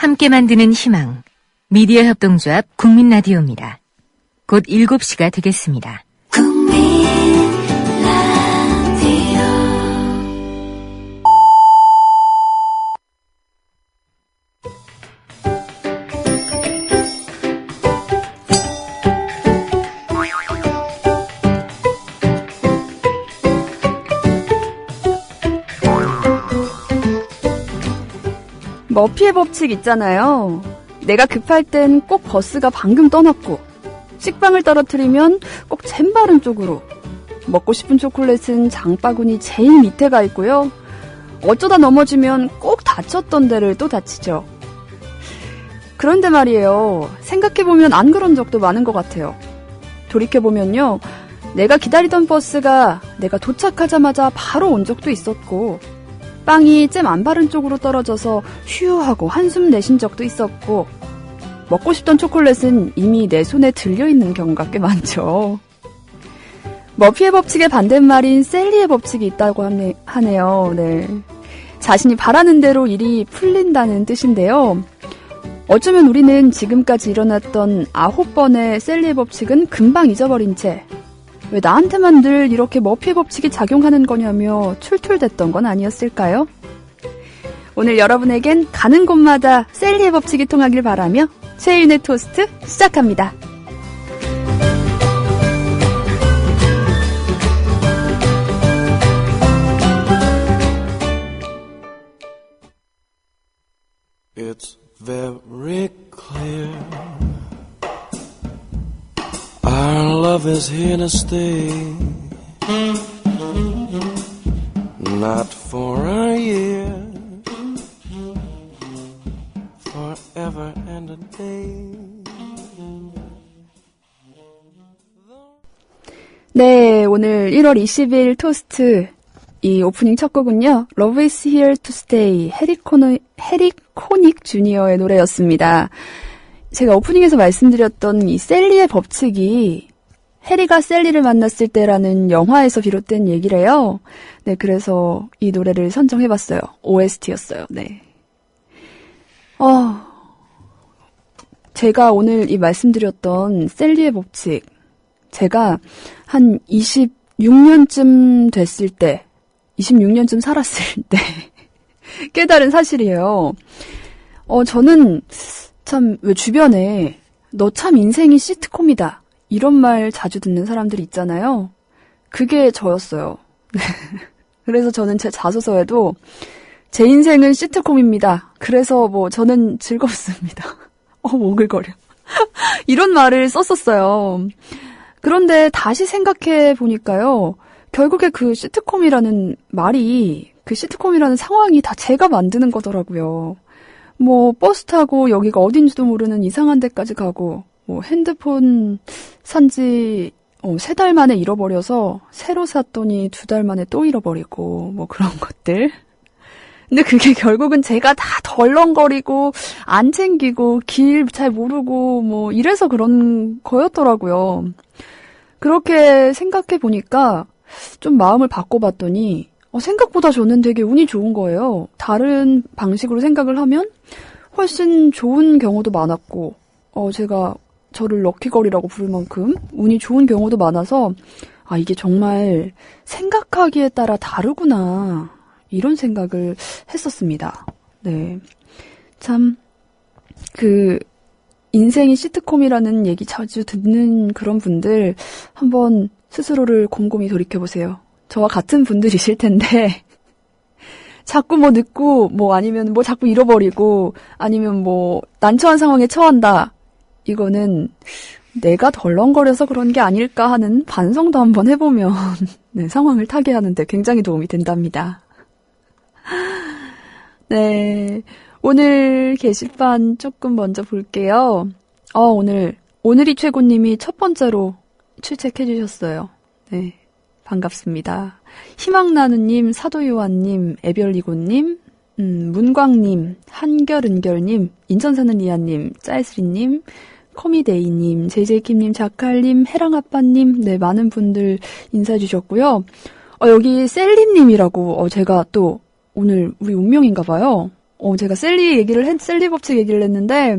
함께 만드는 희망, 미디어 협동조합 국민라디오입니다. 곧 7시가 되겠습니다. 머피의 법칙 있잖아요. 내가 급할 땐 꼭 버스가 방금 떠났고, 식빵을 떨어뜨리면 꼭 잼바른 쪽으로, 먹고 싶은 초콜릿은 장바구니 제일 밑에 가 있고요. 어쩌다 넘어지면 꼭 다쳤던 데를 또 다치죠. 그런데 말이에요. 생각해보면 안 그런 적도 많은 것 같아요. 돌이켜보면요. 내가 기다리던 버스가 내가 도착하자마자 바로 온 적도 있었고, 빵이 잼 안 바른 쪽으로 떨어져서 휴 하고 한숨 내쉰 적도 있었고, 먹고 싶던 초콜릿은 이미 내 손에 들려있는 경우가 꽤 많죠. 머피의 법칙의 반대말인 셀리의 법칙이 있다고 하네요. 네. 자신이 바라는 대로 일이 풀린다는 뜻인데요. 어쩌면 우리는 지금까지 일어났던 9번의 셀리의 법칙은 금방 잊어버린 채, 왜 나한테만 늘 이렇게 머피의 법칙이 작용하는 거냐며 툴툴댔던 건 아니었을까요? 오늘 여러분에겐 가는 곳마다 셀리의 법칙이 통하길 바라며 최윤의 토스트 시작합니다. It's very clear our love is here to stay Not for a year Forever and a day 네, 오늘 1월 20일 토스트 이 오프닝 첫 곡은요. Love is here to stay 해리 코닉 주니어의 노래였습니다. 제가 오프닝에서 말씀드렸던 이 셀리의 법칙이 해리가 셀리를 만났을 때라는 영화에서 비롯된 얘기래요. 네, 그래서 이 노래를 선정해봤어요. OST였어요. 네. 제가 오늘 이 말씀드렸던 셀리의 법칙, 제가 한 26년쯤 됐을 때, 26년쯤 살았을 때 깨달은 사실이에요. 저는 참 왜 주변에 너 참 인생이 시트콤이다 이런 말 자주 듣는 사람들이 있잖아요. 그게 저였어요. 그래서 저는 제 자소서에도 제 인생은 시트콤입니다. 그래서 뭐 저는 즐겁습니다. 오글거려. 이런 말을 썼었어요. 그런데 다시 생각해 보니까요. 결국에 그 시트콤이라는 말이, 그 시트콤이라는 상황이 다 제가 만드는 거더라고요. 뭐 버스 타고 여기가 어딘지도 모르는 이상한 데까지 가고, 뭐 핸드폰 산지 3달 만에 잃어버려서 새로 샀더니 2달 만에 또 잃어버리고 뭐 그런 것들. 근데 그게 결국은 제가 다 덜렁거리고 안 챙기고 길 잘 모르고 뭐 이래서 그런 거였더라고요. 그렇게 생각해 보니까 좀 마음을 바꿔봤더니 생각보다 저는 되게 운이 좋은 거예요. 다른 방식으로 생각을 하면 훨씬 좋은 경우도 많았고 제가 저를 럭키걸이라고 부를 만큼 운이 좋은 경우도 많아서 이게 정말 생각하기에 따라 다르구나 이런 생각을 했었습니다. 네, 참 그 인생이 시트콤이라는 얘기 자주 듣는 그런 분들 한번 스스로를 곰곰이 돌이켜보세요. 저와 같은 분들이실 텐데 자꾸 뭐 늦고 뭐 아니면 뭐 자꾸 잃어버리고 아니면 뭐 난처한 상황에 처한다. 이거는 내가 덜렁거려서 그런 게 아닐까 하는 반성도 한번 해보면 네, 상황을 타개하는데 굉장히 도움이 된답니다. 네, 오늘 게시판 조금 먼저 볼게요. 오늘이 최고님이 첫 번째로 출첵해 주셨어요. 네, 반갑습니다. 희망나누님, 사도요한님, 애별리고님, 문광님, 한결은결님, 인천 사는 이하님, 짤스리님, 커미데이님, 제이제이킴님, 자칼님, 해랑아빠님, 네, 많은 분들 인사해 주셨고요. 여기 셀리님이라고, 제가 또, 오늘 우리 운명인가 봐요. 제가 셀리 법칙 얘기를 했는데,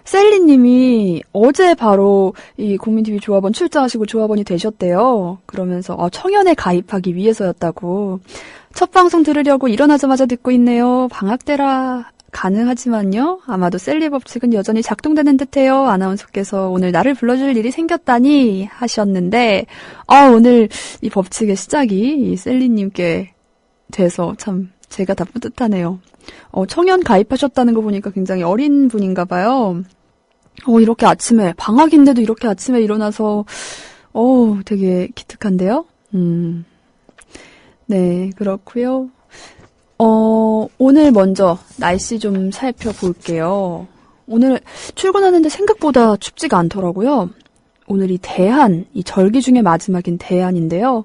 셀리님이 어제 바로 이 국민TV 조합원 출자하시고 조합원이 되셨대요. 그러면서 청연에 가입하기 위해서였다고. 첫 방송 들으려고 일어나자마자 듣고 있네요. 방학 때라 가능하지만요. 아마도 셀리 법칙은 여전히 작동되는 듯해요. 아나운서께서 오늘 나를 불러줄 일이 생겼다니 하셨는데 오늘 이 법칙의 시작이 이 셀리님께 돼서 참 제가 다 뿌듯하네요. 청연 가입하셨다는 거 보니까 굉장히 어린 분인가 봐요. 이렇게 아침에, 방학인데도 이렇게 아침에 일어나서, 되게 기특한데요? 네, 그렇고요. 오늘 먼저 날씨 좀 살펴볼게요. 오늘 출근하는데 생각보다 춥지가 않더라고요. 오늘이 이 절기 중에 마지막인 대안인데요.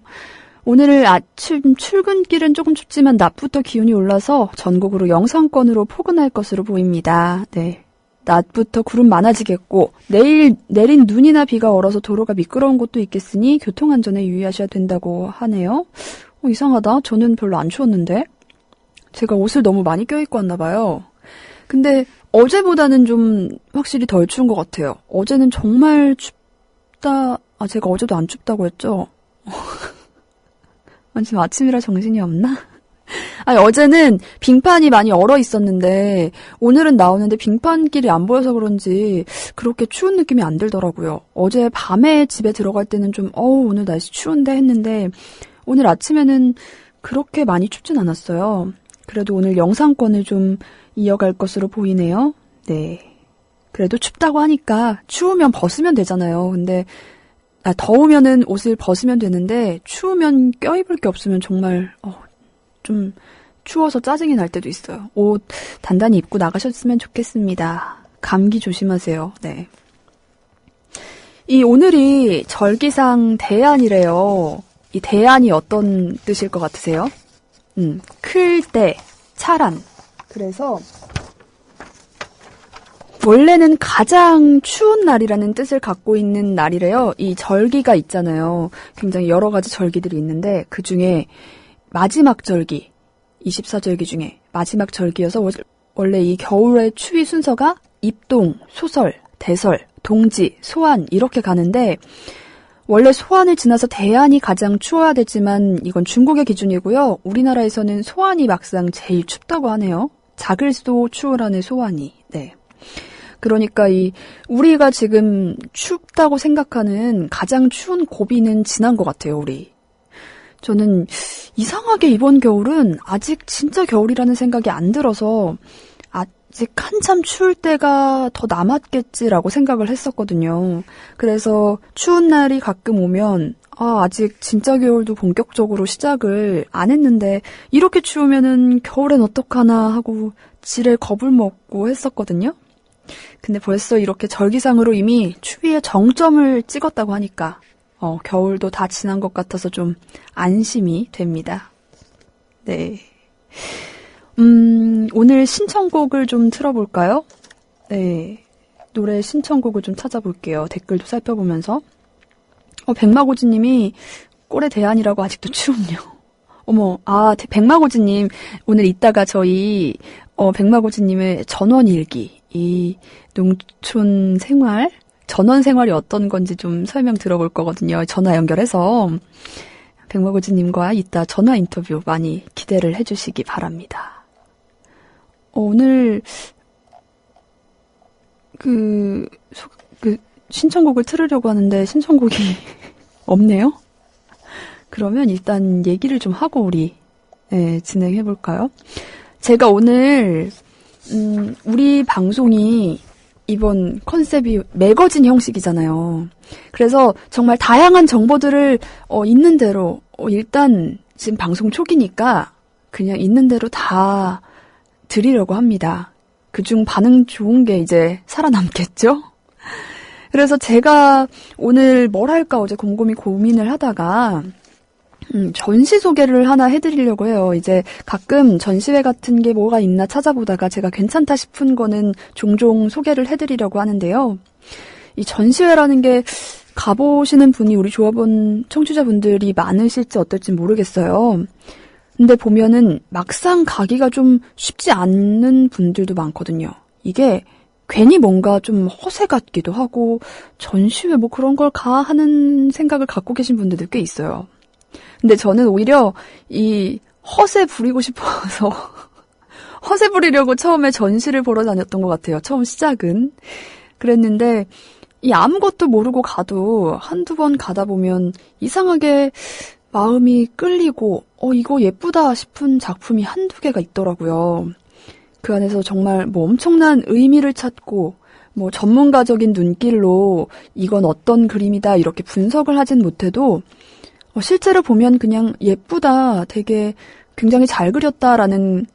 오늘 아침 출근길은 조금 춥지만 낮부터 기온이 올라서 전국으로 영상권으로 포근할 것으로 보입니다. 네. 낮부터 구름 많아지겠고 내일 내린 눈이나 비가 얼어서 도로가 미끄러운 곳도 있겠으니 교통안전에 유의하셔야 된다고 하네요. 이상하다. 저는 별로 안 추웠는데. 제가 옷을 너무 많이 껴입고 왔나 봐요. 근데 어제보다는 좀 확실히 덜 추운 것 같아요. 어제는 정말 춥다. 제가 어제도 안 춥다고 했죠? 지금 아침이라 정신이 없나? 어제는 빙판이 많이 얼어 있었는데 오늘은 나오는데 빙판길이 안 보여서 그런지 그렇게 추운 느낌이 안 들더라고요. 어제 밤에 집에 들어갈 때는 좀 오늘 날씨 추운데 했는데 오늘 아침에는 그렇게 많이 춥진 않았어요. 그래도 오늘 영상권을 좀 이어갈 것으로 보이네요. 네. 그래도 춥다고 하니까 추우면 벗으면 되잖아요. 근데 더우면은 옷을 벗으면 되는데 추우면 껴입을 게 없으면 정말 좀 추워서 짜증이 날 때도 있어요. 옷 단단히 입고 나가셨으면 좋겠습니다. 감기 조심하세요. 네. 오늘이 절기상 대안이래요. 이 대안이 어떤 뜻일 것 같으세요? 클 때, 차란. 그래서 원래는 가장 추운 날이라는 뜻을 갖고 있는 날이래요. 이 절기가 있잖아요. 굉장히 여러 가지 절기들이 있는데 그 중에 마지막 절기, 24절기 중에 마지막 절기여서 원래 이 겨울의 추위 순서가 입동, 소설, 대설, 동지, 소환 이렇게 가는데 원래 소환을 지나서 대안이 가장 추워야 되지만 이건 중국의 기준이고요. 우리나라에서는 소환이 막상 제일 춥다고 하네요. 작을수도 추우라는 소환이. 네. 그러니까 우리가 지금 춥다고 생각하는 가장 추운 고비는 지난 것 같아요, 우리. 저는 이상하게 이번 겨울은 아직 진짜 겨울이라는 생각이 안 들어서 아직 한참 추울 때가 더 남았겠지라고 생각을 했었거든요. 그래서 추운 날이 가끔 오면 아직 진짜 겨울도 본격적으로 시작을 안 했는데 이렇게 추우면은 겨울엔 어떡하나 하고 지레 겁을 먹고 했었거든요. 근데 벌써 이렇게 절기상으로 이미 추위의 정점을 찍었다고 하니까 겨울도 다 지난 것 같아서 좀 안심이 됩니다. 네. 오늘 신청곡을 좀 틀어볼까요? 네. 노래 신청곡을 좀 찾아볼게요. 댓글도 살펴보면서. 백마고지님이 꼴의 대안이라고 아직도 추운요. 어머, 백마고지님, 오늘 이따가 저희, 백마고지님의 전원일기, 이 농촌 생활, 전원 생활이 어떤 건지 좀 설명 들어볼 거거든요. 전화 연결해서. 백마고지님과 이따 전화 인터뷰 많이 기대를 해주시기 바랍니다. 오늘, 신청곡을 틀으려고 하는데 신청곡이 없네요? 그러면 일단 얘기를 좀 하고 우리, 진행해볼까요? 제가 오늘, 우리 방송이 이번 컨셉이 매거진 형식이잖아요. 그래서 정말 다양한 정보들을 있는 대로 일단 지금 방송 초기니까 그냥 있는 대로 다 드리려고 합니다. 그중 반응 좋은 게 이제 살아남겠죠? 그래서 제가 오늘 뭘 할까 어제 곰곰이 고민을 하다가 전시 소개를 하나 해드리려고 해요. 이제 가끔 전시회 같은 게 뭐가 있나 찾아보다가 제가 괜찮다 싶은 거는 종종 소개를 해드리려고 하는데요. 이 전시회라는 게 가보시는 분이 우리 조합원 청취자분들이 많으실지 어떨지 모르겠어요. 근데 보면은 막상 가기가 좀 쉽지 않는 분들도 많거든요. 이게 괜히 뭔가 좀 허세 같기도 하고 전시회 뭐 그런 걸 가 하는 생각을 갖고 계신 분들도 꽤 있어요. 근데 저는 오히려 이 허세 부리고 싶어서 허세 부리려고 처음에 전시를 보러 다녔던 것 같아요. 처음 시작은. 그랬는데 이 아무것도 모르고 가도 한두 번 가다 보면 이상하게 마음이 끌리고 이거 예쁘다 싶은 작품이 한두 개가 있더라고요. 그 안에서 정말 뭐 엄청난 의미를 찾고 뭐 전문가적인 눈길로 이건 어떤 그림이다 이렇게 분석을 하진 못해도 실제로 보면 그냥 예쁘다, 되게 굉장히 잘 그렸다라는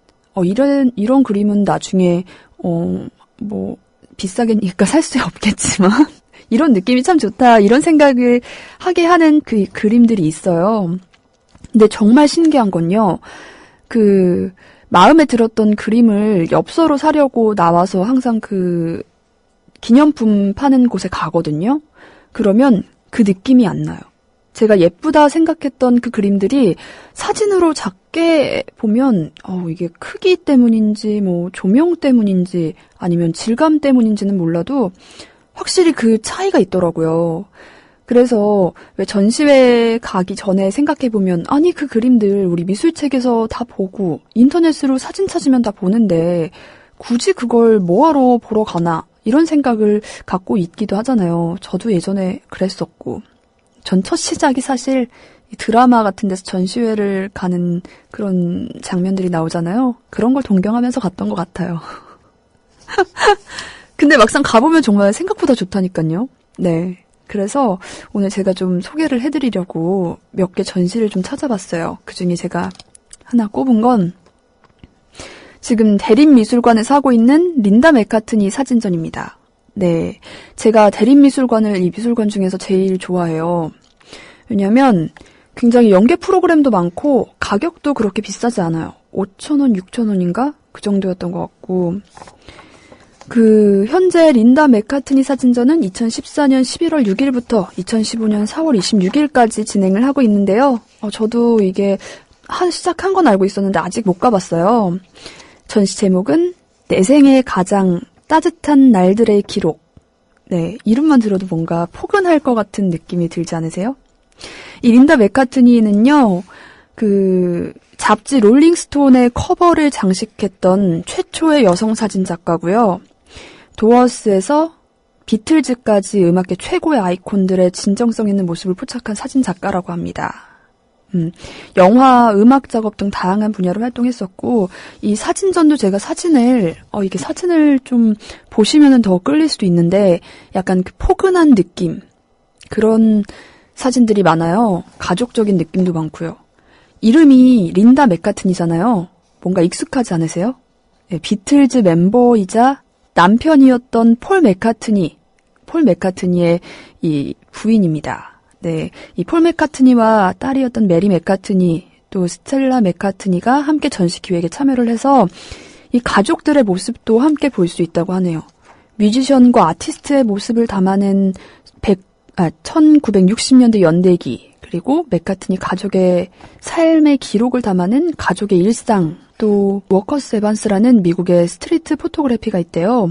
이런 그림은 나중에 뭐 비싸게니까 살 수 없겠지만 이런 느낌이 참 좋다 이런 생각을 하게 하는 그 그림들이 있어요. 근데 정말 신기한 건요. 그 마음에 들었던 그림을 엽서로 사려고 나와서 항상 그 기념품 파는 곳에 가거든요. 그러면 그 느낌이 안 나요. 제가 예쁘다 생각했던 그 그림들이 사진으로 작게 보면 이게 크기 때문인지 뭐 조명 때문인지 아니면 질감 때문인지는 몰라도 확실히 그 차이가 있더라고요. 그래서 왜 전시회 가기 전에 생각해보면 아니 그 그림들 우리 미술책에서 다 보고 인터넷으로 사진 찾으면 다 보는데 굳이 그걸 뭐하러 보러 가나 이런 생각을 갖고 있기도 하잖아요. 저도 예전에 그랬었고 전 첫 시작이 사실 드라마 같은 데서 전시회를 가는 그런 장면들이 나오잖아요. 그런 걸 동경하면서 갔던 것 같아요. 근데 막상 가보면 정말 생각보다 좋다니까요. 네. 그래서 오늘 제가 좀 소개를 해드리려고 몇 개 전시를 좀 찾아봤어요. 그중에 제가 하나 꼽은 건 지금 대림미술관에서 하고 있는 린다 맥카트니 사진전입니다. 네, 제가 대림미술관을 이 미술관 중에서 제일 좋아해요. 왜냐면 굉장히 연계 프로그램도 많고 가격도 그렇게 비싸지 않아요. 5,000원, 6,000원인가? 그 정도였던 것 같고 현재 린다 맥카트니 사진전은 2014년 11월 6일부터 2015년 4월 26일까지 진행을 하고 있는데요. 저도 이게 시작한 건 알고 있었는데 아직 못 가봤어요. 전시 제목은 내 생애 가장 따뜻한 날들의 기록. 네, 이름만 들어도 뭔가 포근할 것 같은 느낌이 들지 않으세요? 이 린다 맥카트니는요, 잡지 롤링스톤의 커버를 장식했던 최초의 여성 사진 작가고요. 도어스에서 비틀즈까지 음악계 최고의 아이콘들의 진정성 있는 모습을 포착한 사진 작가라고 합니다. 영화, 음악 작업 등 다양한 분야로 활동했었고 이 사진전도 제가 이게 사진을 좀 보시면은 더 끌릴 수도 있는데 약간 그 포근한 느낌 그런 사진들이 많아요. 가족적인 느낌도 많고요. 이름이 린다 맥카트니잖아요. 뭔가 익숙하지 않으세요? 네, 비틀즈 멤버이자 남편이었던 폴 맥카트니의 이 부인입니다. 네, 이 폴 맥카트니와 딸이었던 메리 맥카트니, 또 스텔라 맥카트니가 함께 전시 기획에 참여를 해서 이 가족들의 모습도 함께 볼 수 있다고 하네요. 뮤지션과 아티스트의 모습을 담아낸 1960년대 연대기, 그리고 맥카트니 가족의 삶의 기록을 담아낸 가족의 일상, 또 워커스 에반스라는 미국의 스트리트 포토그래피가 있대요.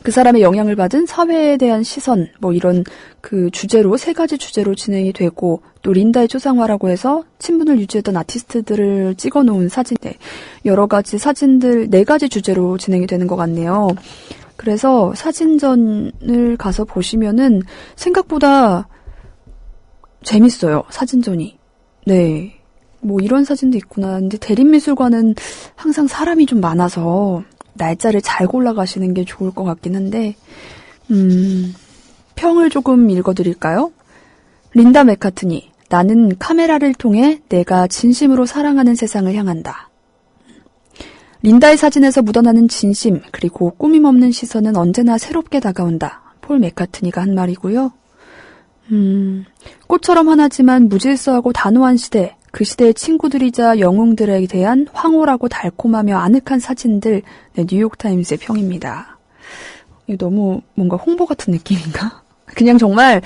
그 사람의 영향을 받은 사회에 대한 시선, 뭐 이런 그 주제로 3가지 주제로 진행이 되고 또 린다의 초상화라고 해서 친분을 유지했던 아티스트들을 찍어놓은 사진, 여러 가지 사진들 4가지 주제로 진행이 되는 것 같네요. 그래서 사진전을 가서 보시면은 생각보다 재밌어요, 사진전이. 네. 뭐 이런 사진도 있구나. 근데 대림미술관은 항상 사람이 좀 많아서 날짜를 잘 골라가시는 게 좋을 것 같긴 한데 평을 조금 읽어드릴까요? 린다 맥카트니, 나는 카메라를 통해 내가 진심으로 사랑하는 세상을 향한다. 린다의 사진에서 묻어나는 진심 그리고 꾸밈없는 시선은 언제나 새롭게 다가온다. 폴 맥카트니가 한 말이고요. 꽃처럼 환하지만 무질서하고 단호한 시대, 그 시대의 친구들이자 영웅들에 대한 황홀하고 달콤하며 아늑한 사진들, 네, 뉴욕타임스의 평입니다. 너무 뭔가 홍보 같은 느낌인가? 그냥 정말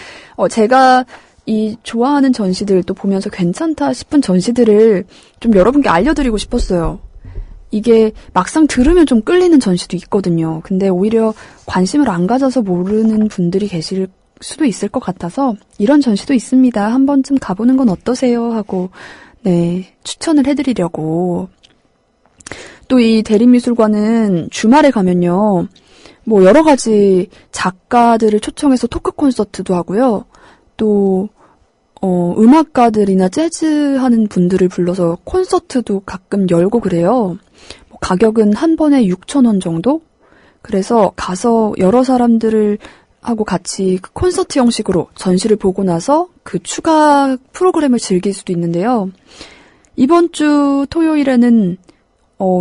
제가 이 좋아하는 전시들 또 보면서 괜찮다 싶은 전시들을 좀 여러분께 알려드리고 싶었어요. 이게 막상 들으면 좀 끌리는 전시도 있거든요. 근데 오히려 관심을 안 가져서 모르는 분들이 계실 수도 있을 것 같아서 이런 전시도 있습니다. 한 번쯤 가보는 건 어떠세요? 하고 네, 추천을 해드리려고. 또 이 대림미술관은 주말에 가면요. 뭐 여러 가지 작가들을 초청해서 토크 콘서트도 하고요. 또 음악가들이나 재즈 하는 분들을 불러서 콘서트도 가끔 열고 그래요. 뭐 가격은 한 번에 6,000원 정도? 그래서 가서 여러 사람들을 하고 같이 그 콘서트 형식으로 전시를 보고 나서 그 추가 프로그램을 즐길 수도 있는데요. 이번 주 토요일에는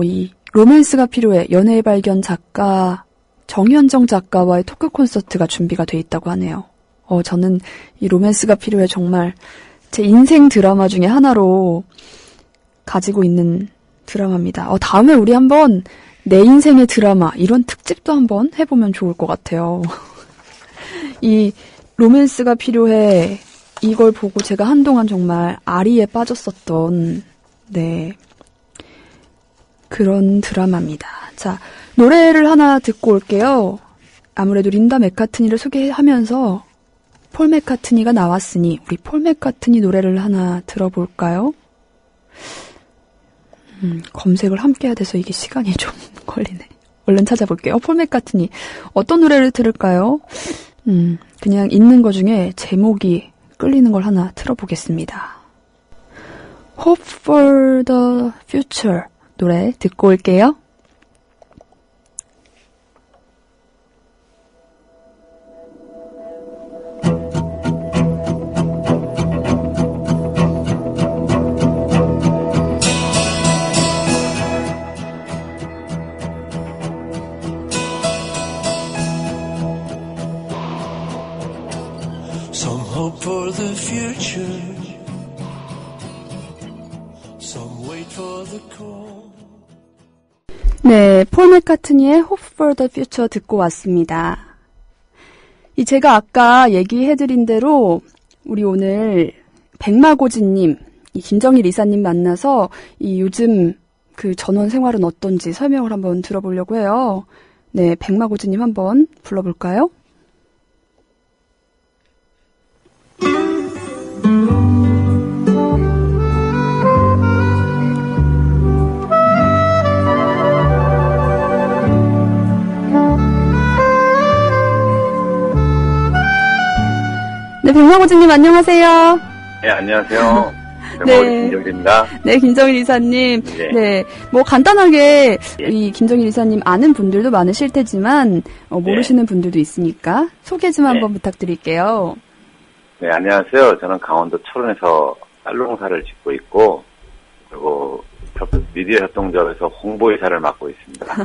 이 로맨스가 필요해 연애의 발견 작가 정현정 작가와의 토크 콘서트가 준비가 돼 있다고 하네요. 저는 이 로맨스가 필요해 정말 제 인생 드라마 중에 하나로 가지고 있는 드라마입니다. 다음에 우리 한번 내 인생의 드라마 이런 특집도 한번 해보면 좋을 것 같아요. 이 로맨스가 필요해 이걸 보고 제가 한동안 정말 아리에 빠졌었던 네 그런 드라마입니다. 자, 노래를 하나 듣고 올게요. 아무래도 린다 맥카트니를 소개하면서 폴 맥카트니가 나왔으니 우리 폴 맥카트니 노래를 하나 들어볼까요? 검색을 함께 해야 돼서 이게 시간이 좀 걸리네. 얼른 찾아볼게요. 폴 맥카트니 어떤 노래를 들을까요? 그냥 있는 거 중에 제목이 끌리는 걸 하나 틀어보겠습니다. Hope for the Future 노래 듣고 올게요. Some hope for the future. Some wait for the call. 네, 폴 맥카트니의 Hope for the Future 듣고 왔습니다. 제가 아까 얘기해드린 대로 우리 오늘 백마고진님, 이 김정일 이사님 만나서 이 요즘 그 전원 생활은 어떤지 설명을 한번 들어보려고 해요. 네, 백마고진님 한번 불러볼까요? 네, 백마고진님 안녕하세요. 네, 안녕하세요. 네. 김정일입니다. 네, 김정일 이사님. 네. 네, 뭐 간단하게 예. 이 김정일 이사님 아는 분들도 많으실 테지만 모르시는 분들도 있으니까 소개 좀 한번 부탁드릴게요. 네, 안녕하세요. 저는 강원도 철원에서 쌀농사를 짓고 있고, 그리고 미디어 협동조합에서 홍보이사를 맡고 있습니다.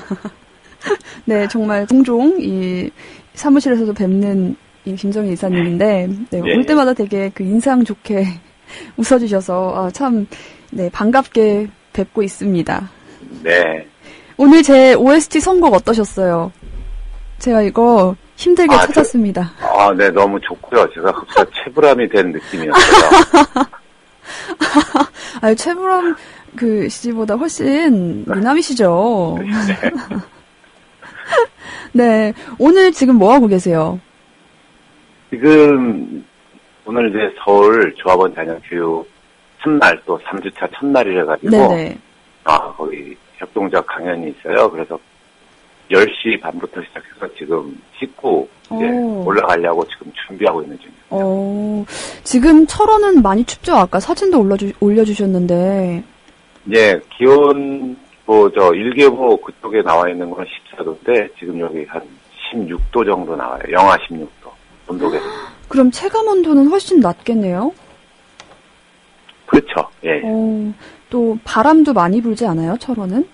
네, 정말 종종 이 사무실에서도 뵙는 이 김정일 이사님인데, 네, 예. 올 때마다 되게 그 인상 좋게 웃어주셔서 참 네, 반갑게 뵙고 있습니다. 네. 오늘 제 OST 선곡 어떠셨어요? 제가 이거 힘들게 찾았습니다. 네, 너무 좋고요. 제가 흡사 최불암이 된 느낌이었어요. 아유, 최불암 그 씨보다 훨씬 미남이시죠. 네. 네, 오늘 지금 뭐 하고 계세요? 지금, 오늘 이제 서울 조합원 자녀교육 첫날, 또 3주차 첫날이라가지고, 네네. 거기 협동조합 강연이 있어요. 그래서 10시 반부터 시작해서 지금 씻고 이제 오. 올라가려고 지금 준비하고 있는 중입니다. 지금 철원은 많이 춥죠? 아까 사진도 올려주셨는데. 예, 기온, 일개보 그쪽에 나와 있는 건 14도인데, 지금 여기 한 16도 정도 나와요. 영하 16도. 온도계에서. 그럼 체감 온도는 훨씬 낮겠네요? 그렇죠, 예. 또 바람도 많이 불지 않아요, 철원은?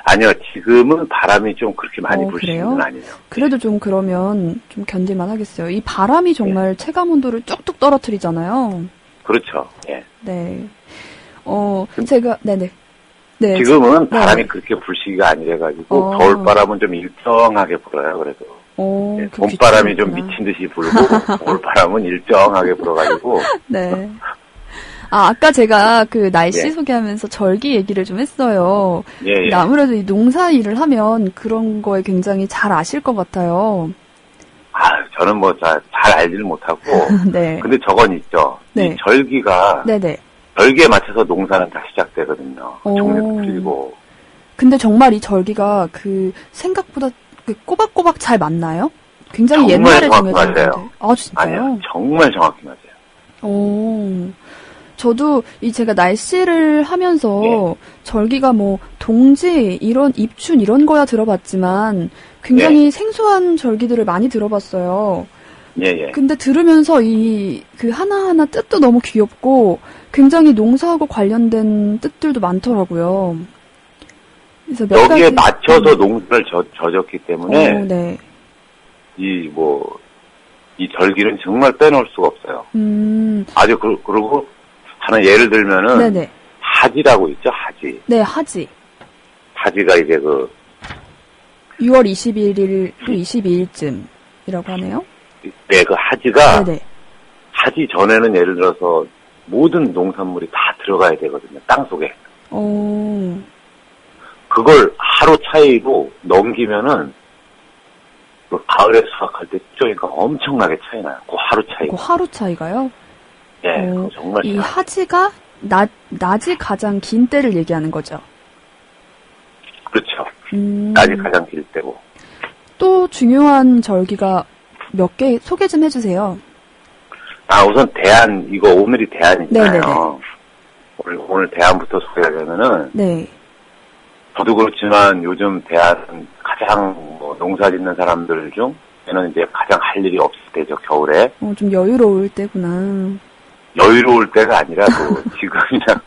아니요, 지금은 바람이 좀 그렇게 많이 불지는 그래요? 아니에요. 그래도 좀 그러면 좀 견딜만 하겠어요. 이 바람이 정말 체감 온도를 쭉쭉 떨어뜨리잖아요. 그렇죠, 예. 네. 제가, 네네. 네. 지금은 네. 바람이 그렇게 불 시기가 아니래가지고, 어. 겨울바람은 좀 일정하게 불어요, 그래도. 오, 그 봄바람이 좀 귀찮았구나. 미친 듯이 불고, 올바람은 일정하게 불어가지고, 네. 아까 제가 그 날씨 예. 소개하면서 절기 얘기를 좀 했어요. 예, 예. 근데 아무래도 이 농사 일을 하면 그런 거에 굉장히 잘 아실 것 같아요. 저는 뭐 잘 알지를 못하고, 네. 근데 저건 있죠. 네. 이 절기가, 네네. 절기에 맞춰서 농사는 다 시작되거든요. 오. 종류도 틀리고. 근데 정말 이 절기가 그 생각보다 그 꼬박꼬박 잘 맞나요? 굉장히 정말 옛날에 정확히 정해진 맞아요. 건데. 아, 진짜요? 아니요, 정말 정확히 맞아요. 오. 저도 제가 날씨를 하면서 예. 절기가 뭐 동지 이런 입춘 이런 거야 들어봤지만 굉장히 생소한 절기들을 많이 들어봤어요. 예, 예. 근데 들으면서 이 그 하나하나 뜻도 너무 귀엽고 굉장히 농사하고 관련된 뜻들도 많더라고요. 그래서 몇 여기에 가지 맞춰서 농사를 져졌기 때문에, 네. 이 절기는 정말 빼놓을 수가 없어요. 아주, 그리고, 하나 예를 들면은, 네네. 하지라고 있죠, 하지. 네, 하지. 하지가 이제 6월 21일 또 22일쯤이라고 하네요. 그 하지가, 네네. 하지 전에는 예를 들어서 모든 농산물이 다 들어가야 되거든요, 땅 속에. 그걸 하루 차이로 넘기면은, 가을에 수확할 때 쪼니까 엄청나게 차이 나요. 그 하루 차이가. 그 하루 차이가요? 예, 그거 정말 이 차이. 하지가 낮이 가장 긴 때를 얘기하는 거죠. 그렇죠. 낮이 가장 길 때고. 또 중요한 절기가 몇 개 소개 좀 해주세요. 우선 이거 오늘이 대안이잖아요. 네네네. 오늘 대안부터 소개하려면은, 네. 저도 그렇지만 요즘 대안은 가장 농사 짓는 사람들 중에는 이제 가장 할 일이 없을 때죠, 겨울에. 좀 여유로울 때구나. 여유로울 때가 아니라 지금 그냥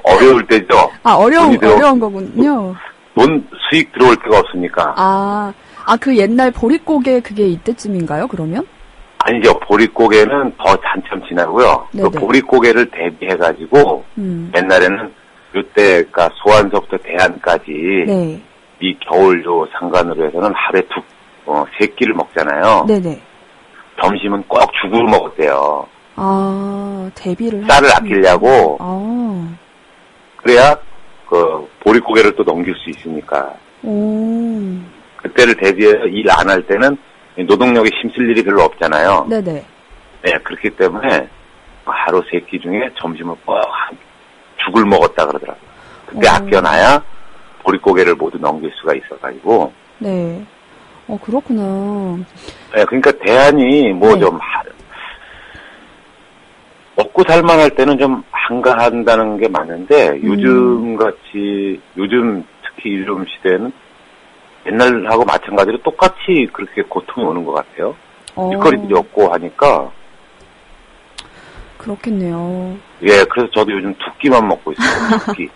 어려울 때죠. 어려운 거군요. 돈 수익 들어올 때가 없으니까. 그 옛날 보릿고개 그게 이때쯤인가요, 그러면? 아니죠. 보릿고개는 더 한참 지나고요. 네네. 그 보릿고개를 대비해가지고 옛날에는 요때가 소환서부터 대안까지 네. 이 겨울도 상관으로 해서는 하루에 세 끼를 먹잖아요. 네네. 점심은 꼭 죽으로 먹었대요. 대비를 쌀을 아끼려고. 그래야 보릿고개를 또 넘길 수 있으니까. 그때를 대비해서 일 안 할 때는 노동력에 힘쓸 일이 별로 없잖아요. 네네. 네, 그렇기 때문에 하루 세 끼 중에 점심을 꼭 죽을 먹었다 그러더라고요. 그때 아껴놔야 보릿고개를 모두 넘길 수가 있어가지고. 네. 그렇구나. 네, 그러니까 대안이 좀 먹고 살만할 때는 좀 한가한다는 게 맞는데 요즘 특히 요즘 시대는 옛날하고 마찬가지로 똑같이 그렇게 고통이 오는 것 같아요. 일거리들이 없고 하니까. 그렇겠네요. 예, 그래서 저도 요즘 두 끼만 먹고 있어요. 두 끼.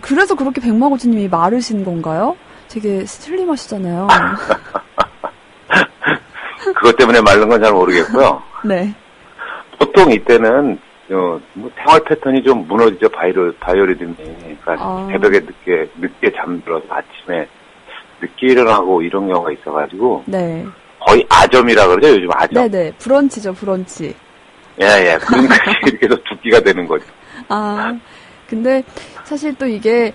그래서 그렇게 백마고지님이 마르신 건가요? 되게 슬림하시잖아요. 그것 때문에 마른 건 잘 모르겠고요. 네. 보통 이때는 생활 패턴이 좀 무너지죠. 바이오리듬이. 그러니까 새벽에 늦게 잠들어서 아침에 늦게 일어나고 이런 경우가 있어가지고. 네. 거의 아점이라 그러죠. 요즘 아점. 네네. 브런치죠, 브런치. 예. 그러니까 이렇게 해서 두 끼가 되는 거죠. 근데 사실 또 이게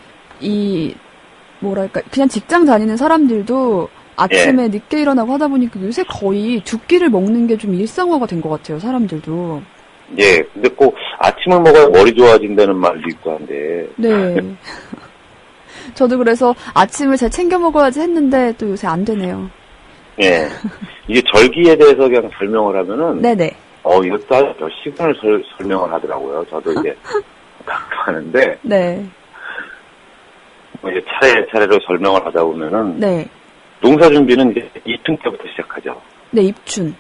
그냥 직장 다니는 사람들도 아침에 늦게 일어나고 하다 보니까 요새 거의 두 끼를 먹는 게 좀 일상화가 된 것 같아요, 사람들도. 예, 근데 꼭 아침을 먹어야 머리 좋아진다는 말도 있고 한데. 네. 저도 그래서 아침을 잘 챙겨 먹어야지 했는데 또 요새 안 되네요. 예. 이게 절기에 대해서 그냥 설명을 하면은. 네네. 이것도 몇 시간을 설명을 하더라고요. 저도 이제 가끔 하는데. 네. 이제 차례차례로 설명을 하다 보면은. 네. 농사 준비는 이제 입춘 때부터 시작하죠. 네, 입춘.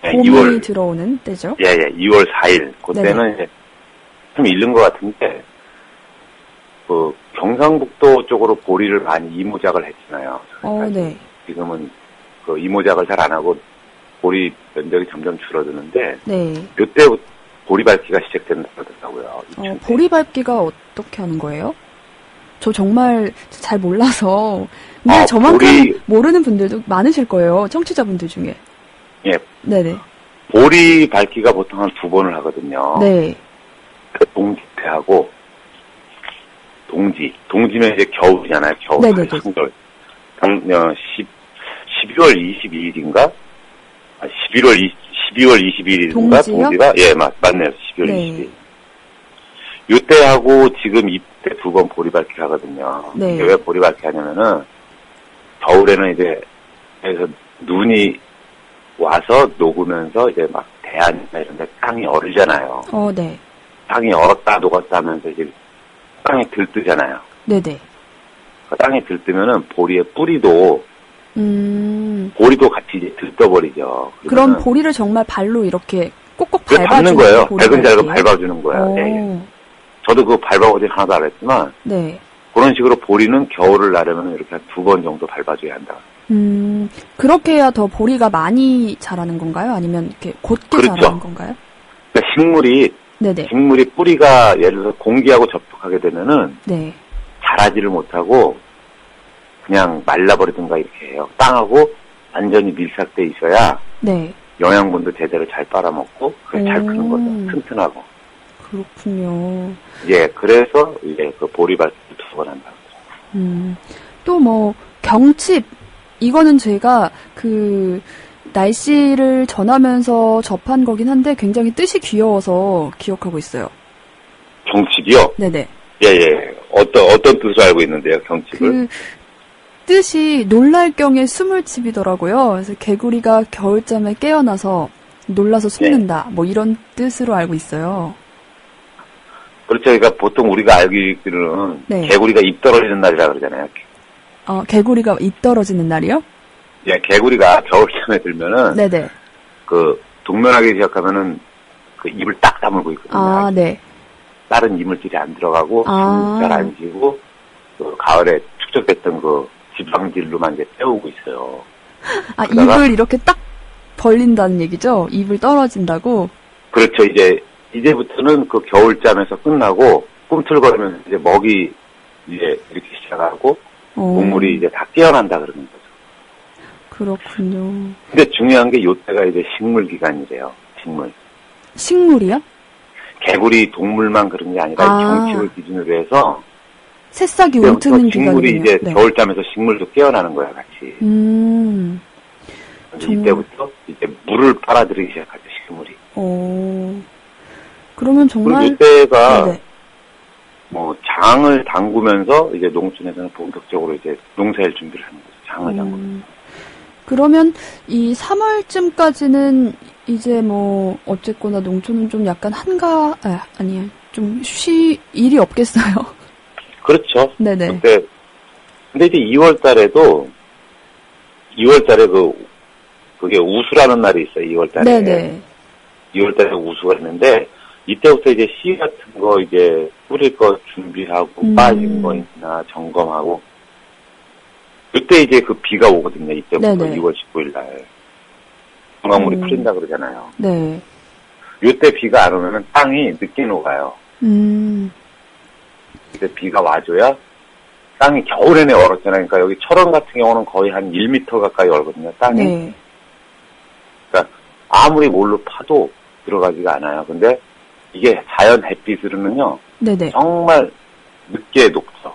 예, 봄이 2월. 들어오는 때죠. 예, 2월 4일. 그때는 이제 좀 잃는 것 같은데, 경상북도 쪽으로 보리를 많이 이모작을 했잖아요. 네. 지금은 이모작을 잘 안 하고 보리 면적이 점점 줄어드는데, 네. 요때 보리 밟기가 시작된다고 하더라고요. 보리 밟기가 어떻게 하는 거예요? 저 정말 잘 몰라서. 근데 저만큼 모르는 분들도 많으실 거예요. 청취자분들 중에. 예. 네네. 보리 밝기가 보통 한 2번을 하거든요. 네. 동지 때 하고, 동지면 이제 겨울이잖아요. 겨울. 네네네. 한겨울. 12월 22일인가? 12월 22일인가? 동지가? 예, 맞네요. 12월 네. 22일. 요때 하고 지금 이때 2번 보리 밝기 하거든요. 네. 이게 왜 보리 밝기 하냐면은, 겨울에는 이제, 그래서 눈이 와서 녹으면서 이제 막 대안이나 이런 데 땅이 얼잖아요. 네. 땅이 얼었다 녹았다 하면서 이제 땅이 들뜨잖아요. 네네. 땅이 들뜨면은 보리의 뿌리도 보리도 같이 이제 들떠버리죠. 그럼 보리를 정말 발로 이렇게 꼭꼭 밟는 밟아주는 거예요. 보리 잘근잘근 밝기예요? 밟아주는 거예요. 예. 저도 그거 밟아보진 하나도 안 했지만 네. 그런 식으로 보리는 겨울을 나려면 이렇게 한 2번 정도 밟아줘야 한다. 그렇게 해야 더 보리가 많이 자라는 건가요? 아니면 이렇게 곧게 그렇죠. 자라는 건가요? 그러니까 네네. 식물이 뿌리가 예를 들어서 공기하고 접촉하게 되면은 네. 자라지를 못하고 그냥 말라버리든가 이렇게 해요. 땅하고 완전히 밀착돼 있어야 네. 영양분도 제대로 잘 빨아먹고 그게 잘 크는 거죠. 튼튼하고. 그렇군요. 예, 그래서 이제 그 보리밭을 2번 한다. 또 뭐 경칩 이거는 제가 그 날씨를 전하면서 접한 거긴 한데 굉장히 뜻이 귀여워서 기억하고 있어요. 경칩이요? 네네. 예. 어떤 뜻을 알고 있는데요, 경칩을? 그 뜻이 놀랄 경에 숨을 치비더라고요. 그래서 개구리가 겨울잠에 깨어나서 놀라서 숨는다. 뭐 이런 뜻으로 알고 있어요. 그렇죠. 그러니까 보통 우리가 알고 있기로는 네. 개구리가 입 떨어지는 날이라 그러잖아요. 개구리가 입 떨어지는 날이요? 예, 개구리가 겨울잠에 들면은 네네. 그 동면하게 시작하면은 그 입을 딱 다물고 있거든요. 네. 다른 이물질이 안 들어가고 잘 안 쉬고 그 가을에 축적됐던 그 지방질로만 이제 때우고 있어요. 입을 이렇게 딱 벌린다는 얘기죠? 입을 떨어진다고? 그렇죠. 이제부터는 그 겨울잠에서 끝나고 꿈틀거리면서 이제 먹이 이제 이렇게 시작하고 동물이 이제 다 깨어난다 그러는 거죠. 그렇군요. 근데 중요한 게 요때가 이제 식물 기간이래요. 식물이요? 개구리 동물만 그런 게 아니라 경칩을 기준으로 해서 새싹이 움트는 기간이네요. 식물이 이제 겨울잠에서 식물도 깨어나는 거야, 같이. 이때부터 이제 물을 빨아들이기 시작하죠, 식물이. 그러면 정말. 그리고 이때가 뭐 장을 담그면서 이제 농촌에서는 본격적으로 이제 농사일 준비를 하는 거죠. 장을 담그면서. 그러면 이 3월쯤까지는 이제 뭐 어쨌거나 농촌은 좀 약간 좀 일이 없겠어요. 그렇죠. 네네. 근데 이제 2월 달에 그게 우수라는 날이 있어요, 2월 달에. 네네. 2월 달에 우수가 있는데, 이때부터 이제 씨 같은 거 이제 뿌릴 거 준비하고, 빠진 거 있나 점검하고, 그때 이제 그 비가 오거든요, 이때부터. 네네. 6월 19일 날. 건강물이 풀린다 그러잖아요. 네. 이때 비가 안 오면은 땅이 늦게 녹아요. 근데 비가 와줘야 땅이 겨울 내내 얼었잖아요. 그러니까 여기 철원 같은 경우는 거의 한 1m 가까이 얼거든요, 땅이. 네. 그러니까 아무리 뭘로 파도 들어가지가 않아요. 근데 이게 자연 햇빛으로는요, 네네. 정말 늦게 녹죠.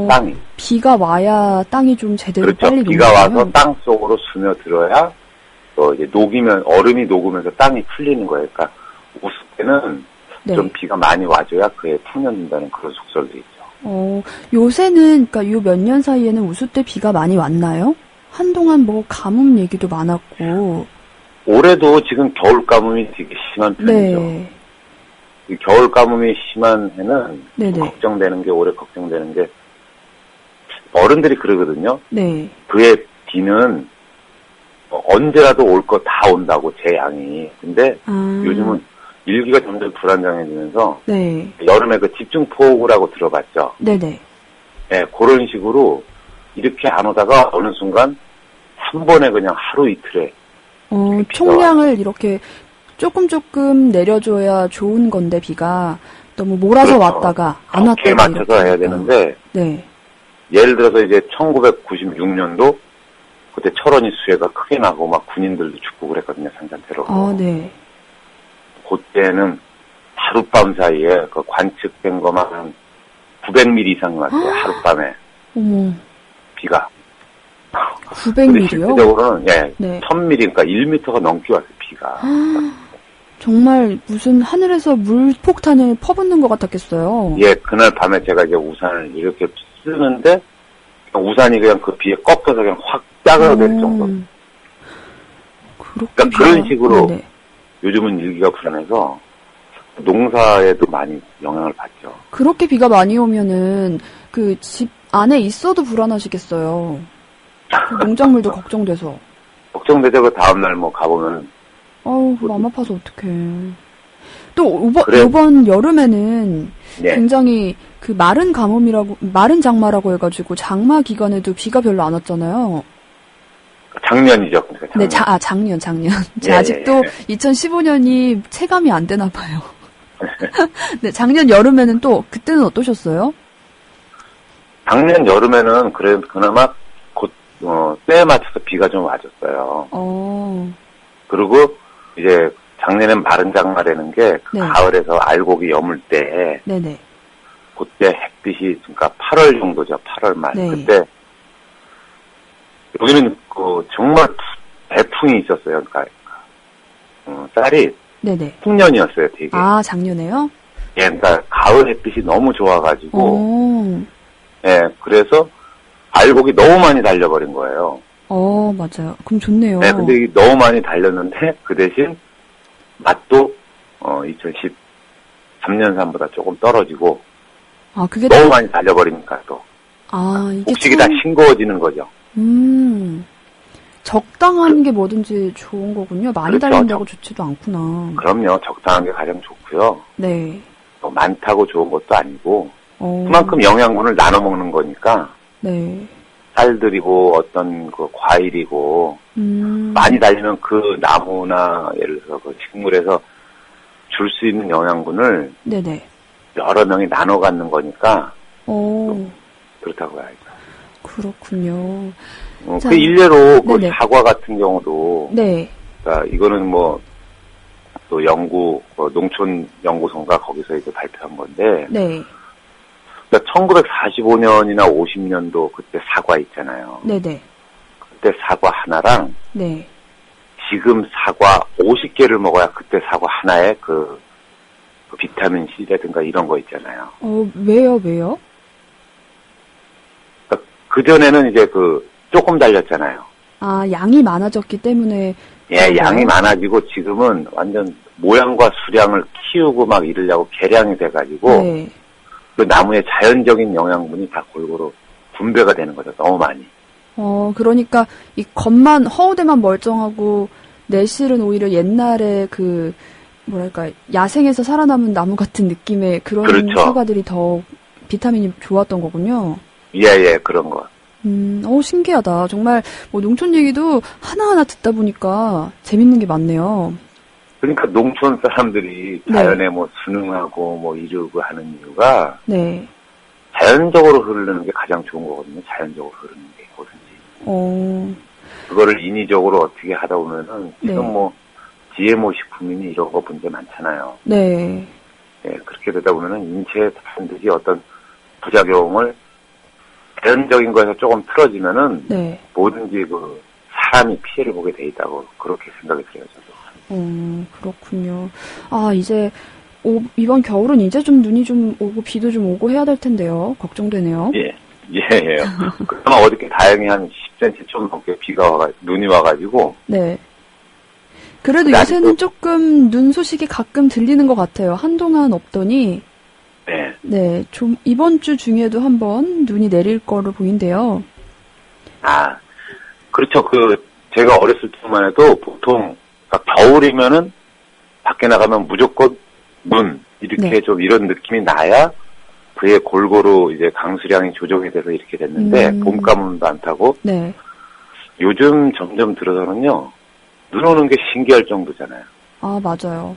땅이. 비가 와야 땅이 좀 제대로 그렇죠. 빨리 녹나요? 비가 와서 땅 속으로 스며들어야 또 이제 얼음이 녹으면서 땅이 풀리는 거예요. 그러니까 우수 때는 좀 비가 많이 와줘야 그에 풍년된다는 그런 속설도 있죠. 요새는, 그러니까 요 몇 년 사이에는 우수 때 비가 많이 왔나요? 한동안 뭐 가뭄 얘기도 많았고. 올해도 지금 겨울 가뭄이 되게 심한 편이죠. 네. 이 겨울 가뭄이 심한 해는 네네. 올해 걱정되는 게 어른들이 그러거든요. 네. 그의 비는 언제라도 올 거 다 온다고 재앙이. 근데 요즘은 일기가 점점 불안정해지면서 네. 여름에 그 집중폭우라고 들어봤죠. 네네. 네, 그런 식으로 이렇게 안 오다가 어느 순간 한 번에 그냥 하루 이틀에 총량을 이렇게 조금 내려줘야 좋은 건데 비가 너무 몰아서 그렇죠. 왔다가 안 왔다가 적기에 맞춰서 이렇게. 해야 되는데 네. 예를 들어서 이제 1996년도 그때 철원이 수해가 크게 나고 막 군인들도 죽고 그랬거든요. 산산테러로. 아, 네. 그때는 하룻밤 사이에 그 관측된 것만 한 900mm 이상 왔어요. 하룻밤에 어머, 비가. 근데 900mm요? 실질적으로는 예, 네. 1000mm, 그러니까 1m가 넘게 왔어요. 비가. 정말 무슨 하늘에서 물폭탄을 퍼붓는 것 같았겠어요. 예, 그날 밤에 제가 이제 우산을 이렇게 쓰는데 우산이 그냥 그 비에 꺾여서 그냥 확 짜그러들 정도. 그렇게 그러니까 그런 식으로 네네. 요즘은 일기가 불안해서 농사에도 많이 영향을 받죠. 그렇게 비가 많이 오면은 그 집 안에 있어도 불안하시겠어요. 그 농작물도 걱정돼서. 걱정되죠. 그 다음날 뭐 가보면. 아우, 마음 아파서 어떡해. 또, 그래. 이번 여름에는 네. 굉장히 그 마른 장마라고 해가지고 장마 기간에도 비가 별로 안 왔잖아요. 작년이죠. 그러니까 네, 작년. 작년. 예, 아직도 예. 2015년이 체감이 안 되나 봐요. 네, 작년 여름에는 또, 그때는 어떠셨어요? 작년 여름에는 그나마 때에 맞춰서 비가 좀 와줬어요. 그리고 이제 작년엔 마른 장마라는 게 그 네. 가을에서 알곡이 여물 때 네네. 그때 햇빛이 그러니까 8월 정도죠. 8월 말. 네. 그때 여기는 그 정말 대풍이 있었어요. 그러니까 쌀이 네네. 풍년이었어요. 되게. 아, 작년에요? 예, 그러니까 가을 햇빛이 너무 좋아가지고 오. 예, 그래서 알곡이 너무 많이 달려버린 거예요. 맞아요. 그럼 좋네요. 네, 근데 이게 너무 많이 달렸는데 그 대신 맛도 2013년산보다 조금 떨어지고 아, 그게 너무 많이 달려버리니까 또 이게 곡식이 다 싱거워지는 거죠. 적당한 게 뭐든지 좋은 거군요. 많이 그렇죠. 달린다고 좋지도 않구나. 그럼요, 적당한 게 가장 좋고요. 네. 많다고 좋은 것도 아니고 어, 그만큼 영양분을 나눠 먹는 거니까 네. 쌀들이고 어떤 그 과일이고 많이 달리면 그 나무나 예를 들어서 그 식물에서 줄 수 있는 영양분을 네네. 여러 명이 나눠 갖는 거니까 그렇다고 해야죠. 그렇군요. 자, 그 일례로 그 네네. 사과 같은 경우도 네. 그러니까 이거는 뭐 또 농촌 연구소인가 거기서 이제 발표한 건데 네. 그러니까 1945년이나 50년도 그때 사과 있잖아요. 네네. 그때 사과 하나랑 네. 지금 사과 50개를 먹어야 그때 사과 하나에 그 비타민 C라든가 이런 거 있잖아요. 왜요? 그러니까 그전에는 이제 조금 달렸잖아요. 아, 양이 많아졌기 때문에. 예, 양이 많아지고 지금은 완전 모양과 수량을 키우고 막 이러려고 개량이 돼가지고 네. 그 나무의 자연적인 영양분이 다 골고루 분배가 되는 거죠. 너무 많이. 그러니까 이 겉만 허우대만 멀쩡하고 내실은 오히려 옛날에 뭐랄까 야생에서 살아남은 나무 같은 느낌의 그런 그렇죠. 사과들이 더 비타민이 좋았던 거군요. 예, 그런 거. 신기하다. 정말 뭐 농촌 얘기도 하나하나 듣다 보니까 재밌는 게 많네요. 그러니까 농촌 사람들이 자연에 뭐 순응하고 뭐 이러고 하는 이유가 네. 자연적으로 흐르는 게 가장 좋은 거거든요. 자연적으로 흐르는 게 뭐든지. 그거를 인위적으로 어떻게 하다 보면은 지금 뭐 GMO 식품이니 이런 거 문제 많잖아요. 네. 예, 그렇게 되다 보면은 인체에 반드시 어떤 부작용을 자연적인 거에서 조금 틀어지면은 네. 뭐든지 사람이 피해를 보게 돼 있다고 그렇게 생각이 들어요. 저도. 그렇군요. 이제 이번 겨울은 이제 좀 눈이 좀 오고 비도 좀 오고 해야 될 텐데요. 걱정되네요. 예. 그나마 어저께 다행히 한 10cm 좀 넘게 눈이 와가지고. 네. 그래도 요새는 조금 눈 소식이 가끔 들리는 것 같아요. 한동안 없더니. 네. 네. 좀 이번 주 중에도 한번 눈이 내릴 거로 보인대요. 그렇죠. 제가 어렸을 때만 해도 보통 겨울이면은 밖에 나가면 무조건 눈 이렇게 좀 이런 느낌이 나야 그에 골고루 이제 강수량이 조정이 돼서 이렇게 됐는데 봄 가뭄도 안 타고 네. 요즘 점점 들어서는요 눈 오는 게 신기할 정도잖아요. 맞아요.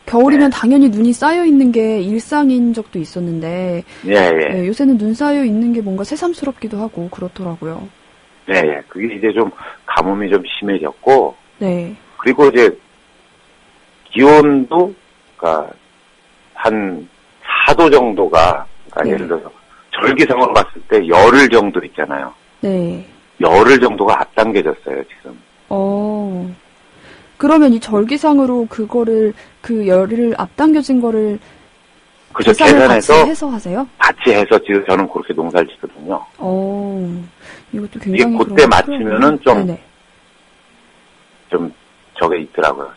겨울이면 당연히 눈이 쌓여 있는 게 일상인 적도 있었는데 예, 예. 네, 요새는 눈 쌓여 있는 게 뭔가 새삼스럽기도 하고 그렇더라고요. 예, 예. 그게 이제 좀 가뭄이 좀 심해졌고, 네. 그리고 이제 기온도, 그러니까 한 4도 정도가, 그러니까 네. 예를 들어서 절기상으로 봤을 때 열흘 정도 있잖아요. 네. 열흘 정도가 앞당겨졌어요, 지금. 그러면 이 절기상으로 그거를 그 열을 앞당겨진 거를 그저 계산을 같이 계산해서 해서 하세요? 같이 해서 지금 저는 그렇게 농사를 짓거든요. 이것도 이게 굉장히 그때 그런 맞추면은 좀, 네네. 좀 저게 있더라고요.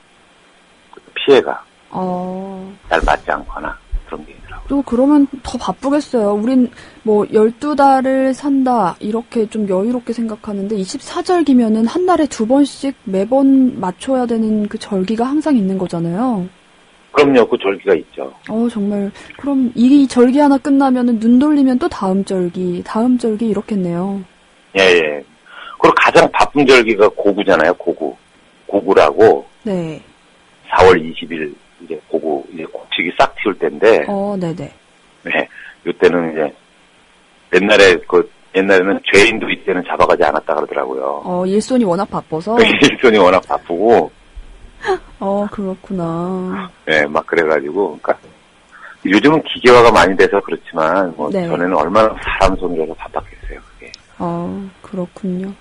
피해가 어, 잘 맞지 않거나 그런 게 있더라고요. 또 그러면 더 바쁘겠어요. 우린 뭐 12달을 산다 이렇게 좀 여유롭게 생각하는데 24절기면은 한 달에 2번씩 매번 맞춰야 되는 그 절기가 항상 있는 거잖아요. 그럼요, 그 절기가 있죠. 정말 그럼 이 절기 하나 끝나면은 눈 돌리면 또 다음 절기 이렇겠네요. 예, 예. 그리고 가장 바쁜 절기가 고구잖아요, 고구. 고구라고 네. 4월 20일 이제 고구 이제 곡식이 싹 틔울 때인데, 네네. 네, 이때는 이제 옛날에는 죄인도 이때는 잡아가지 않았다 그러더라고요. 일손이 워낙 바빠서. 일손이 워낙 바쁘고, 그렇구나. 네, 막 그래가지고, 그러니까 요즘은 기계화가 많이 돼서 그렇지만, 뭐 네. 전에는 얼마나 사람 손이라서 바빴겠어요, 그게. 그렇군요.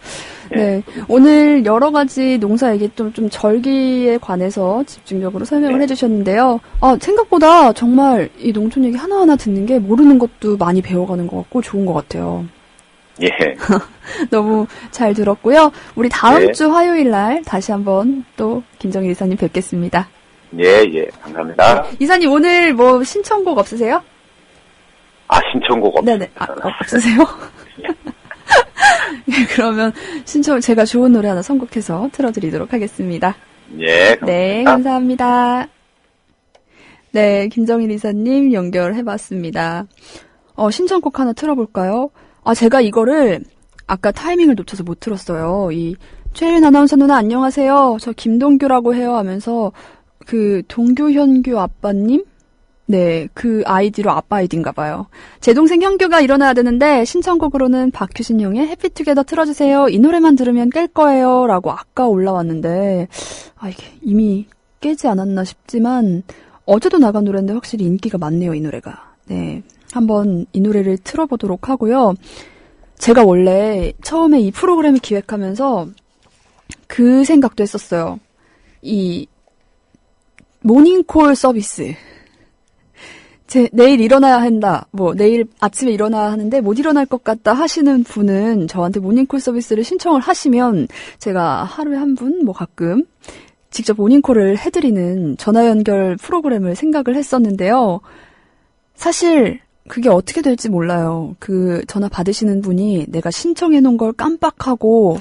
네. 오늘 여러 가지 농사 얘기 좀 절기에 관해서 집중적으로 설명을 네. 해주셨는데요. 생각보다 정말 이 농촌 얘기 하나하나 듣는 게 모르는 것도 많이 배워가는 것 같고 좋은 것 같아요. 예. 너무 잘 들었고요. 우리 다음 네. 주 화요일 날 다시 한번 또 김정일 이사님 뵙겠습니다. 예, 예, 감사합니다. 이사님 오늘 뭐 신청곡 없으세요? 신청곡 없습니다. 네네. 없으세요? 그러면 제가 좋은 노래 하나 선곡해서 틀어드리도록 하겠습니다. 예, 감사합니다. 네, 감사합니다. 네, 김정일 이사님 연결해봤습니다. 신청곡 하나 틀어볼까요? 제가 이거를 아까 타이밍을 놓쳐서 못 틀었어요. 이 최윤 아나운서 누나 안녕하세요. 저 김동규라고 해요 하면서 그 동규현규 아빠님? 네, 그 아이디로 아빠 아이디인가 봐요. 제 동생 현규가 일어나야 되는데 신청곡으로는 박효신 형의 해피투게더 틀어주세요. 이 노래만 들으면 깰 거예요. 라고 아까 올라왔는데 이게 이미 깨지 않았나 싶지만 어제도 나간 노래인데 확실히 인기가 많네요. 이 노래가. 네, 한번 이 노래를 틀어보도록 하고요. 제가 원래 처음에 이 프로그램을 기획하면서 그 생각도 했었어요. 이 모닝콜 서비스. 내일 일어나야 한다. 내일 아침에 일어나야 하는데 못 일어날 것 같다 하시는 분은 저한테 모닝콜 서비스를 신청을 하시면 제가 하루에 한 분, 가끔 직접 모닝콜을 해드리는 전화 연결 프로그램을 생각을 했었는데요. 사실 그게 어떻게 될지 몰라요. 그 전화 받으시는 분이 내가 신청해 놓은 걸 깜빡하고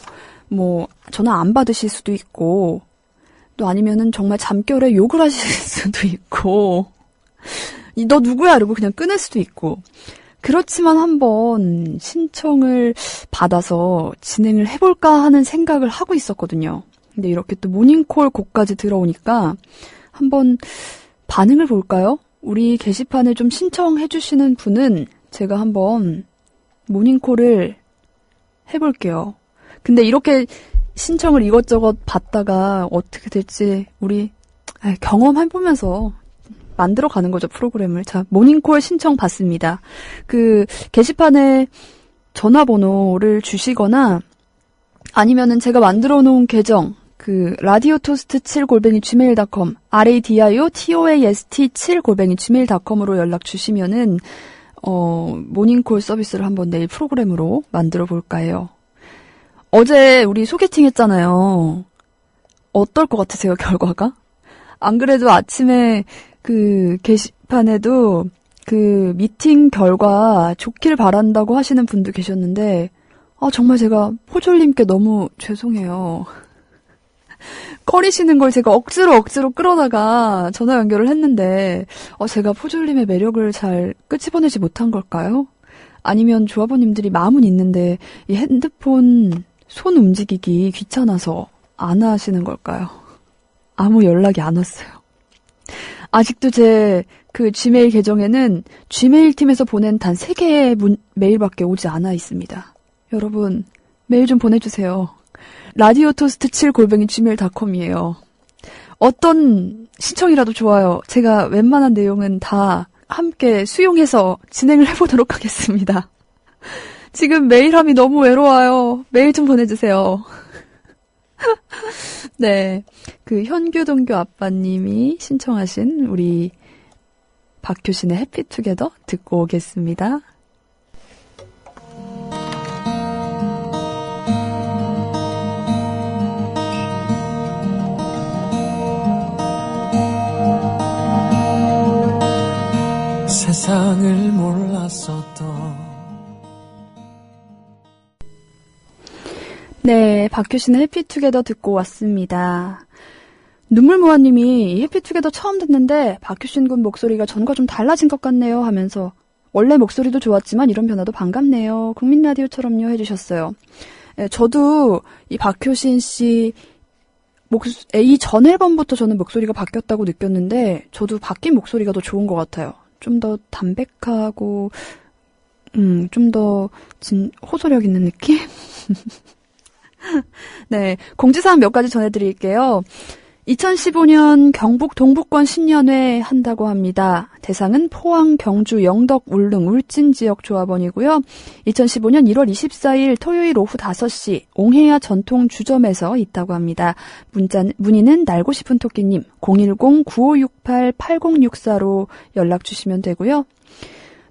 전화 안 받으실 수도 있고 또 아니면은 정말 잠결에 욕을 하실 수도 있고 너 누구야? 이러고 그냥 끊을 수도 있고. 그렇지만 한번 신청을 받아서 진행을 해볼까 하는 생각을 하고 있었거든요. 근데 이렇게 또 모닝콜 곡까지 들어오니까 한번 반응을 볼까요? 우리 게시판을 좀 신청해주시는 분은 제가 한번 모닝콜을 해볼게요. 근데 이렇게 신청을 이것저것 받다가 어떻게 될지 우리 경험해보면서 만들어가는 거죠, 프로그램을. 자, 모닝콜 신청 받습니다. 그 게시판에 전화번호를 주시거나 아니면은 제가 만들어 놓은 계정 radiotoast7@gmail.com radiotoast7@gmail.com으로 연락 주시면은 모닝콜 서비스를 한번 내일 프로그램으로 만들어 볼까 해요. 어제 우리 소개팅 했잖아요. 어떨 것 같으세요, 결과가? 안 그래도 아침에 그 게시판에도 그 미팅 결과 좋길 바란다고 하시는 분도 계셨는데 정말 제가 포졸님께 너무 죄송해요. 꺼리시는 걸 제가 억지로 끌어다가 전화 연결을 했는데 제가 포졸님의 매력을 잘 끄집어내지 못한 걸까요? 아니면 조합원님들이 마음은 있는데 이 핸드폰 손 움직이기 귀찮아서 안 하시는 걸까요? 아무 연락이 안 왔어요. 아직도 제 그 지메일 계정에는 지메일 팀에서 보낸 단 3개의 메일밖에 오지 않아 있습니다. 여러분, 메일 좀 보내주세요. radiotoast7@gmail.com이에요. 어떤 신청이라도 좋아요. 제가 웬만한 내용은 다 함께 수용해서 진행을 해보도록 하겠습니다. 지금 메일함이 너무 외로워요. 메일 좀 보내주세요. 네, 그 현규동규 아빠님이 신청하신 우리 박효신의 해피투게더 듣고 오겠습니다. 세상을 몰랐었던 네, 박효신의 해피투게더 듣고 왔습니다. 눈물모아님이 해피투게더 처음 듣는데 박효신 군 목소리가 전과 좀 달라진 것 같네요 하면서 원래 목소리도 좋았지만 이런 변화도 반갑네요. 국민라디오처럼요 해주셨어요. 네, 저도 이 박효신 씨 이 전 앨범부터 저는 목소리가 바뀌었다고 느꼈는데 저도 바뀐 목소리가 더 좋은 것 같아요. 좀 더 담백하고 좀 더 호소력 있는 느낌? 네, 공지사항 몇 가지 전해드릴게요. 2015년 경북 동북권 신년회 한다고 합니다. 대상은 포항, 경주, 영덕, 울릉, 울진 지역 조합원이고요. 2015년 1월 24일 토요일 오후 5시 옹해야 전통 주점에서 있다고 합니다. 문의는 날고 싶은 토끼님 010-9568-8064로 연락 주시면 되고요.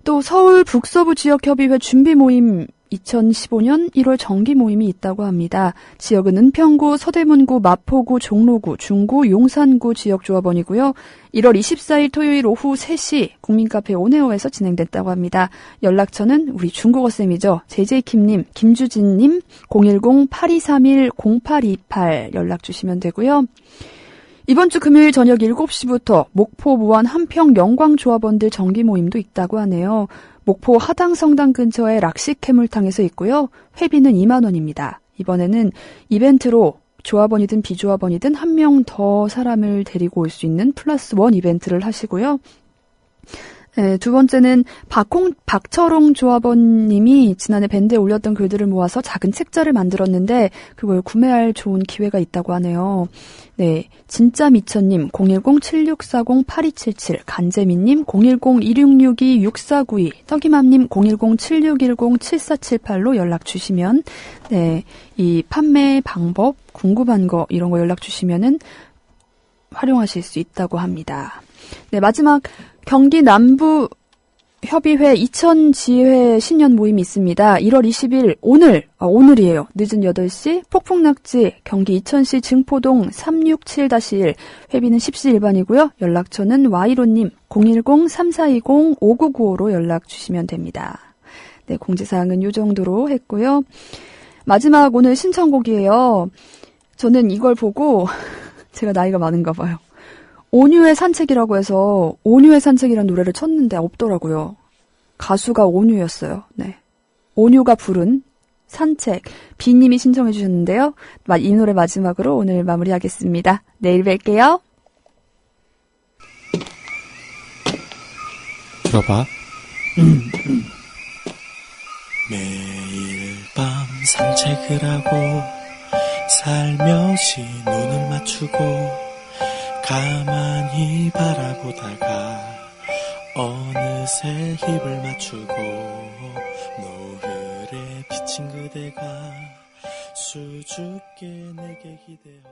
또 서울 북서부 지역협의회 준비 모임 2015년 1월 정기 모임이 있다고 합니다. 지역은 은평구, 서대문구, 마포구, 종로구, 중구, 용산구 지역조합원이고요. 1월 24일 토요일 오후 3시 국민카페 오네오에서 진행됐다고 합니다. 연락처는 우리 중국어쌤이죠. JJ킴님, 김주진님 010-8231-0828 연락 주시면 되고요. 이번 주 금요일 저녁 7시부터 목포, 무안, 한평, 영광조합원들 정기 모임도 있다고 하네요. 목포 하당성당 근처의 락시캐물탕에서 있고요. 회비는 2만 원입니다. 이번에는 이벤트로 조합원이든 비조합원이든 한 명 더 사람을 데리고 올 수 있는 플러스 원 이벤트를 하시고요. 네, 두 번째는 박철홍 조합원님이 지난해 밴드에 올렸던 글들을 모아서 작은 책자를 만들었는데 그걸 구매할 좋은 기회가 있다고 하네요. 네, 진짜 미천님 010-7640-8277 간재민님 010-2662-6492 떡이맘님 010-7610-7478로 연락 주시면 네, 이 판매 방법 궁금한 거 이런 거 연락 주시면은 활용하실 수 있다고 합니다. 네, 마지막 경기 남부 협의회 2000지회 신년 모임이 있습니다. 1월 20일 오늘이에요. 늦은 8시 폭풍낙지 경기 이천시 증포동 367-1 회비는 10시 일반이고요. 연락처는 와이로님 010-3420-5995로 연락 주시면 됩니다. 네, 공지사항은 이 정도로 했고요. 마지막 오늘 신청곡이에요. 저는 이걸 보고 제가 나이가 많은가 봐요. 온유의 산책이라고 해서 온유의 산책이라는 노래를 쳤는데 없더라고요. 가수가 온유였어요. 네, 온유가 부른 산책. 비님이 신청해 주셨는데요. 이 노래 마지막으로 오늘 마무리하겠습니다. 내일 뵐게요. 들어봐. 매일 밤 산책을 하고 살며시 눈을 맞추고 가만히 바라보다가 어느새 힙을 맞추고 노을에 비친 그대가 수줍게 내게 기대어